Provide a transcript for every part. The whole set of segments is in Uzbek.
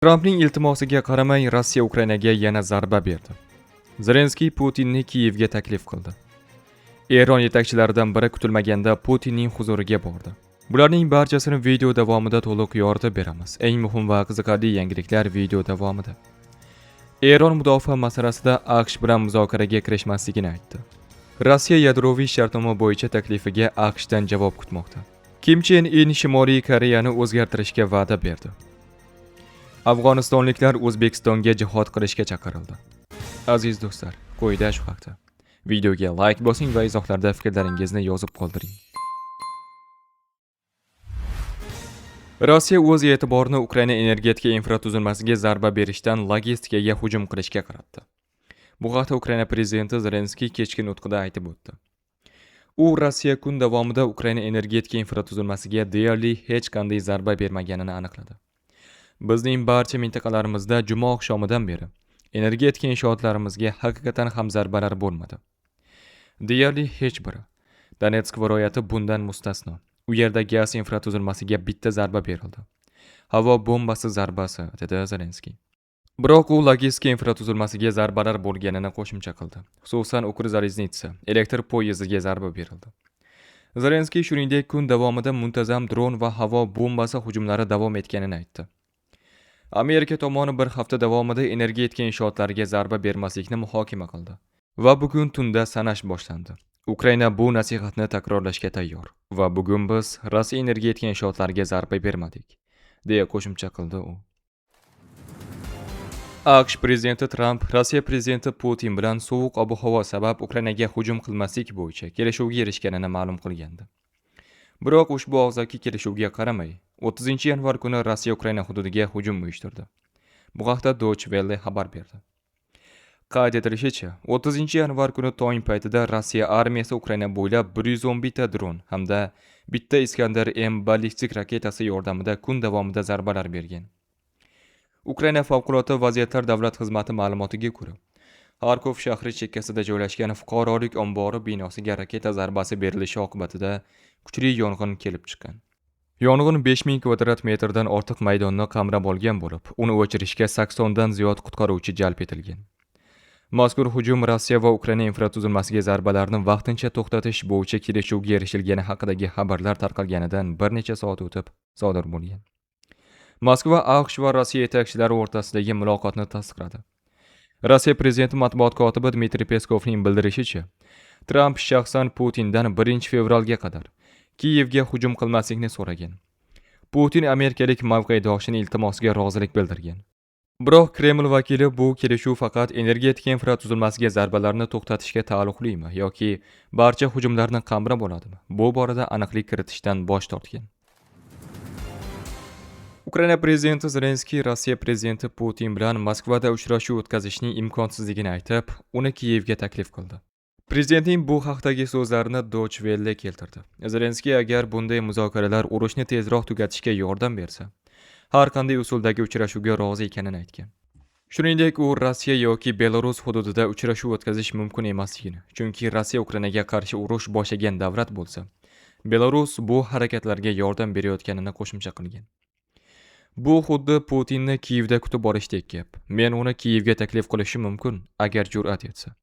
Trampning iltimosiga qaramay Rossiya Ukrainaga yana zarba berdi. Zelenskiy Putinni Kiyevga taklif qildi. Eron yetakchilaridan biri kutilmaganda Putinning huzuriga bordi. Bularning barchasini video davomida to'liq yoritib beramiz. Eng muhim va qiziqarli yangiliklar video davomida. Eron mudofaa masalasida AQSh bilan muzokaraga kirishmasligini aytdi. Rossiya yadroviy shartnoma bo'yicha taklifiga AQShdan javob kutmoqda. Kim Chen In Shimoliy Koreyani o'zgartirishga va'da berdi. Afg'onistonliklar O'zbekistonga jihod qilishga chaqirildi. Aziz do'stlar, quyida shu haqda. Videoga like bosing va izohlarda fikrlaringizni yozib qoldiring. Rossiya o'z e'tiborini Ukraina energetika infratuzilmasiga zarba berishdan logistikaga hujum qilishga qaratdi. Bu haqda Ukraina prezidenti Zelenskiy kechki nutqida aytib o'tdi. U Rossiya kun davomida Ukraina energetika infratuzilmasiga deyarli hech qanday zarba bermaganini aniqladi. Bizning barcha mintaqalarimizda juma oqshomidan beri energetika inshootlarimizga haqiqatan ham zarbalar bo'lmadi. Deyarli hech biri. Donetsk viloyati bundan mustasno. U yerda gaz infratuzilmasiga bitta zarba berildi. Havo bombasi zarbasi, dedi Zelenskiy. Biroq u logistika infratuzilmasiga zarbalar bo'lganini qo'shimcha qildi. Xususan, Ukrzaliznitsa elektr poyezdiga zarba berildi. Zelenskiy shuningdek kun davomida muntazam dron va havo bombasi hujumlari davom etganini aytdi. Amerika tomoni bir hafta davomida energetika inshootlariga zarba bermaslikni muhokama qildi va bugun tunda sanash boshlandi. Ukraina bu nasihatni takrorlashga tayyor va bugun biz Rossiya energetika inshootlariga zarba bermadik, deya qo'shimcha qildi u. AQSh prezidenti Tramp Rossiya prezidenti Putin bilan sovuq ob-havo sabab Ukrainaga hujum qilmaslik bo'yicha kelishuvga erishganini ma'lum qilgandi. Biroq ushbu og'zaki kelishuvga qaramay 30-yanvar kuni Rossiya Ukraina hududiga hujum uyushtirdi. Bu haqda Deutsche Welle xabar berdi. Qayd etilishicha, 30-yanvar kuni tong paytida Rossiya armiyasi Ukraina bo'ylab 111 ta dron hamda bitta Iskandar M ballistik raketasi yordamida kun davomida zarbalar bergan. Ukraina favqulodda vaziyatlar davlat xizmati ma'lumotiga ko'ra, Kharkov shahri chekkasida joylashgan fuqarolik ombori binosiga raketa zarbasi berilishi oqibatida kuchli yong'in kelib chiqqan. Yong'in 5000 kvadrat metrdan ortiq maydonni qamrab olgan bo'lib, uni o'chirishga 80 dan ziyod qutqaruvchi jalb etilgan. Mazkur hujum Rossiya va Ukraina infratuzilmasiga zarbalarni vaqtincha to'xtatish bo'yicha kelishuvga erishilgani haqidagi xabarlar tarqalganidan bir necha soat o'tib sodir bo'lgan. Moskva AQSh va Rossiya yetakchilari o'rtasidagi muloqotni tasdiqladi. Rossiya prezidenti matbuot kotibi Dmitriy Peskovning bildirishicha, Tramp shaxsan Putindan 1-fevralga qadar Kiyevga hujum qilmaslikni so'ragan. Putin amerikalik mavqedoshini iltimosiga rozilik bildirgan. Biroq Kreml vakili bu kelishuv faqat energetika infratuzilmasiga zarbalarni to'xtatishga taalluqlimi yoki barcha hujumlarni qamrab oladimi? Bu borada aniqlik kiritishdan bosh tortgan. Ukraina prezidenti Zelenskiy Rossiya prezidenti Putin bilan Moskvada uchrashuv o'tkazishning imkonsizligini aytib, uni Kiyevga taklif qildi. Prezidentning bu haqdagi so'zlarini Deutsche Welle keltirdi. Zelenskiy agar bunday muzokaralar urushni tezroq tugatishga yordam bersa, har qanday usuldagi uchrashuvga rozi ekanini aytgan. Shuningdek, u Rossiya yoki Belarus hududida uchrashuv o'tkazish mumkin emasligini, chunki Rossiya Ukrainaga qarshi urush boshlagan davlat bo'lsa, Belarus bu harakatlarga yordam berayotganini qo'shimcha qilgan. Bu xuddi Putinni Kiyevda kutib olishdek gap. Men uni Kiyevga taklif qilishim mumkin, agar jur'at etsa.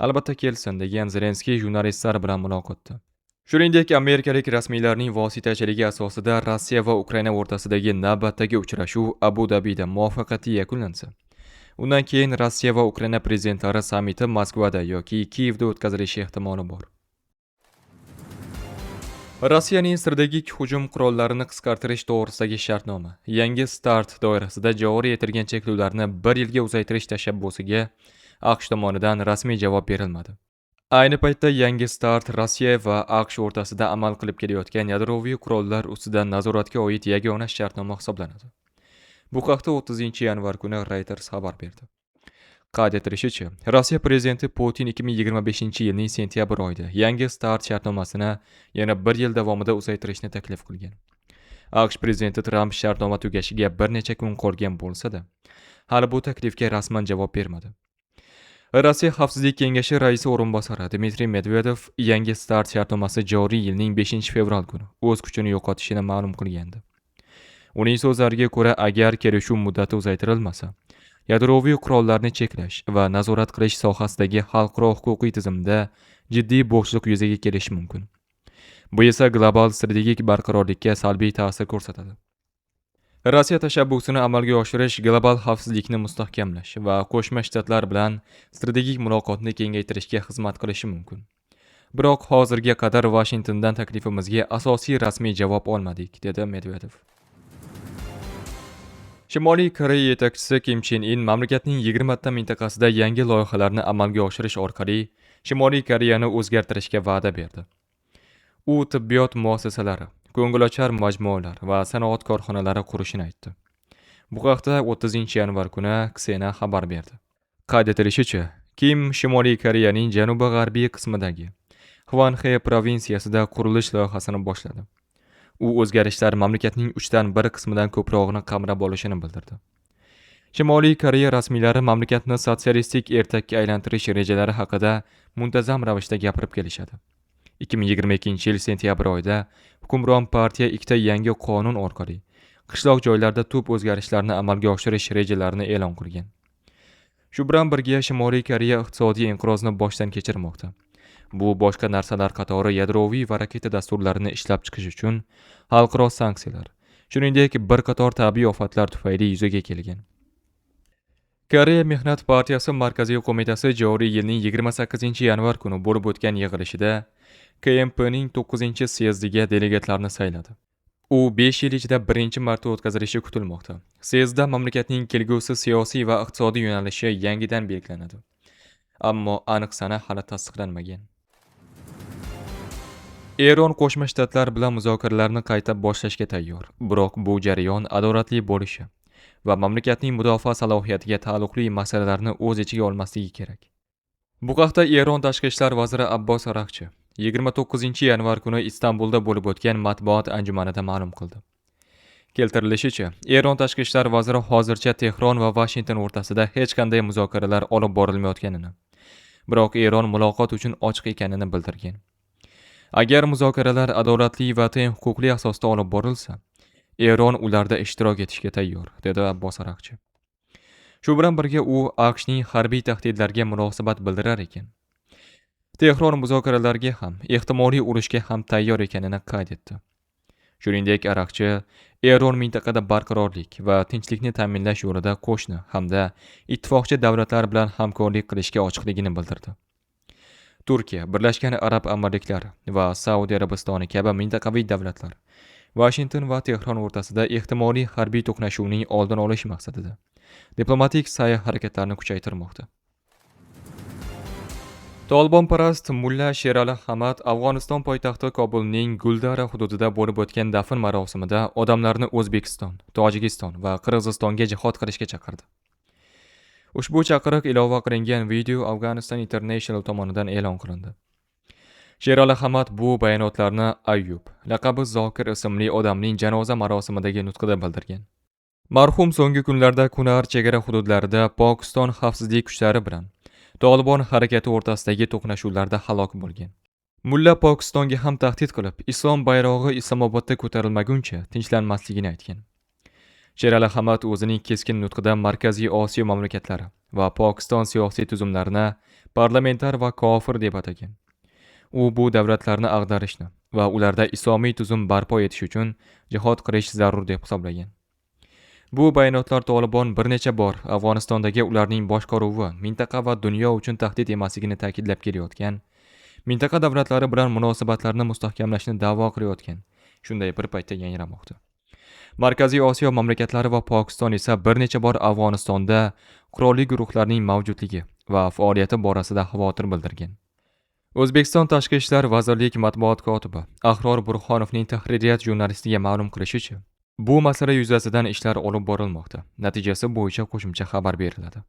Albatta kelsin, degan Zelenskiy jurnalistlar bilan muloqotda. Shuningdek, amerikalik rasmiylarning vositachiligi asosida Rossiya va Ukraina o'rtasidagi navbatdagi uchrashuv Abu Dabida muvaffaqiyatli yakunlansa, undan keyin Rossiya va Ukraina prezidentlari sammiti Moskvada yoki Kiyevda o'tkazilishi ehtimoli bor. Rossiyaning strategik hujum qurollarini qisqartirish to'g'risidagi shartnoma yangi start doirasida joriy etilgan cheklovlarni 1 yilga uzaytirish tashabbusiga AQSh tomonidan rasmiy javob berilmadi. Ayni paytda yangi start Rossiya va AQSh o'rtasida amal qilib kelayotgan yadroviy qurollar ustidan nazoratga oid yagona shartnoma hisoblanadi. Bu haqda 30-yanvar kuni Reuters xabar berdi. Qayd etilishicha, Rossiya prezidenti Putin 2025-yilning sentyabr oyida yangi start shartnomasini yana 1 yil davomida uzaytirishni taklif qilgan. AQSh prezidenti Tramp shartnoma tugashiga bir necha kun qolgan bo'lsa-da, hali bu taklifga rasman javob bermadi. Rossiya Xavfsizlik kengashi raisi o'rinbosari Dmitriy Medvedev yangi start shartnomasi joriy yilning 5-fevral kuni o'z kuchini yo'qotishini ma'lum qilgandi. Uning so'zlariga ko'ra, agar kelishuv muddati uzaytirilmasa, yadroviy qurollarni cheklash va nazorat qilish sohasidagi xalqaro huquqiy tizimda jiddiy bo'shliq yuzaga kelishi mumkin. Bu esa global strategik barqarorlikka salbiy ta'sir ko'rsatadi. Rossiya tashabbusini amalga oshirish global xavfsizlikni mustahkamlash va Qo'shma Shtatlar bilan strategik muloqotni kengaytirishga xizmat qilishi mumkin. Biroq hozirga qadar Washingtondan taklifimizga asosiy rasmiy javob olmadik, dedi Medvedev. Shimoliy Koreya yetakchisi Kim Chen In mamlakatning 20 ta mintaqasida yangi loyihalarni amalga oshirish orqali Shimoliy Koreyani o'zgartirishga va'da berdi. U tibbiyot muassasalari, ko'ngilochar majmualar va sanoat korxonalari qurishini aytdi. Bu haqda 30-yanvar kuni Ksena xabar berdi. Qayd etilishicha, Kim Shimoliy Koreyaning janubi-g'arbiy qismidagi Hwanghae provinsiyasida qurilish loyihasini boshladi. U o'zgarishlar mamlakatning 3dan 1 qismidan ko'prog'ini qamrab olishini bildirdi. Shimoliy Koreya rasmiylari mamlakatni sotsialistik ertakka aylantirish rejalari haqida muntazam ravishda gapirib kelishadi. 2022-yil sentyabr oyida hukmron partiya ikkita yangi qonun orqali qishloq joylarda tub o'zgarishlarni amalga oshirish rejalarini e'lon qilgan. Shu bilan birga Shimoliy Koreya iqtisodiy inqirozni boshdan kechirmoqda. Bu boshqa narsalar qatori yadroviy va raketa dasturlarini ishlab chiqish uchun xalqaro sanksiyalar, shuningdek bir qator tabiiy ofatlar tufayli yuzaga kelgan. Koreya Mehnat partiyasi Markaziy qo'mitasi joriy yilning 28-yanvar kuni bo'lib o'tgan yig'ilishida KMPning 9-syezdiga delegatlarni sayladi. U 5 yil ichida birinchi marta o'tkazilishi kutilmoqda. Syezda mamlakatning kelgusi siyosiy va iqtisodiy yo'nalishi yangidan belgilanadi. Ammo aniq sana hali tasdiqlanmagan. Eron Qo'shma Shtatlar bilan muzokaralarni qayta boshlashga tayyor. Biroq bu jarayon adolatli bo'lishi va mamlakatning mudofaa salohiyatiga taalluqli masalalarni o'z ichiga olmasligi kerak. Bu haqda Eron tashqi ishlar vaziri Abbos Araqchi 29-yanvar kuni Istanbulda bo'lib o'tgan matbuot anjumanida ma'lum qildi. Keltirilishicha, Eron tashqi ishlar vaziri hozircha Tehron va Washington o'rtasida hech qanday muzokaralar olib borilmayotganini, biroq Eron muloqot uchun ochiq ekanini bildirgan. Agar muzokaralar adolatli va teng huquqli asosda olib borilsa, Eron ularda ishtirok etishga tayyor, dedi Abbos Araqchi. Shu bilan birga u AQShning harbiy tahdidlarga munosabat bildirar ekan. Tehron muzokaralarga ham, ehtimoliy urushga ham tayyor ekanini qayd etdi. Shuningdek, Araqchi Eron mintaqada barqarorlik va tinchlikni ta'minlash yo'lida qo'shni hamda ittifoqchi davlatlar bilan hamkorlik qilishga ochiqligini bildirdi. Turkiya, Birlashgan Arab Amirliklari va Saudiya Arabistoni kabi mintaqaviy davlatlar Washington va Tehron o'rtasida ehtimoliy harbiy to'qnashuvning oldini olish maqsadida diplomatik sa'y-harakatlarni kuchaytirmoqda. Tolibonparast Mulla Sherali Hamad Afg'oniston poytaxti Kobulning Guldara hududida bo'lib o'tgan dafn marosimida odamlarni O'zbekiston, Tojikiston va Qirg'izistonga jihod qilishga chaqirdi. Ushbu chaqiriq ilova qilingan video Afghanistan International tomonidan e'lon qilindi. Sherali Hamad bu bayonotlarni Ayyub, laqabi Zokir ismli odamning janoza marosimidagi nutqida bildirgan. Marhum so'nggi kunlarda Kunar chegara hududlarida Pokiston xavfsizlik kuchlari bilan Tolibon harakati o'rtasidagi to'qnashuvlarda halok bo'lgan. Mulla Pokistonga ham tahdid qilib, islom bayrog'i Islomobodda ko'tarilmaguncha tinchlanmasligini aytgan. Sherali Hamad o'zining keskin nutqida Markaziy Osiyo mamlakatlari va Pokiston siyosiy tuzumlarini parlamentar va kofir deb atagan. U bu davlatlarni ag'darishni va ularda islomiy tuzum barpo etish uchun jihod qilish zarur deb hisoblagan. Bu bayonotlar Tolibon bir necha bor Afg'onistondagi ularning boshqaruvi mintaqa va dunyo uchun tahdid emasligini ta'kidlab kelayotgan, mintaqa davlatlari bilan munosabatlarni mustahkamlashni da'vo qilayotgan, shunday bir paytda yangramoqda. Markaziy Osiyo mamlakatlari va Pokiston esa bir necha bor Afg'onistonda qurolli guruhlarning mavjudligi va faoliyati borasida xavotir bildirgan. O'zbekiston Tashqi ishlar vazirlik matbuot kotibi Ahror Burxonovning tahririyat jurnalistiga ma'lum qilishicha, bu masala yuzasidan ishlar olib borilmoqda. Natijasi bo'yicha qo'shimcha xabar beriladi.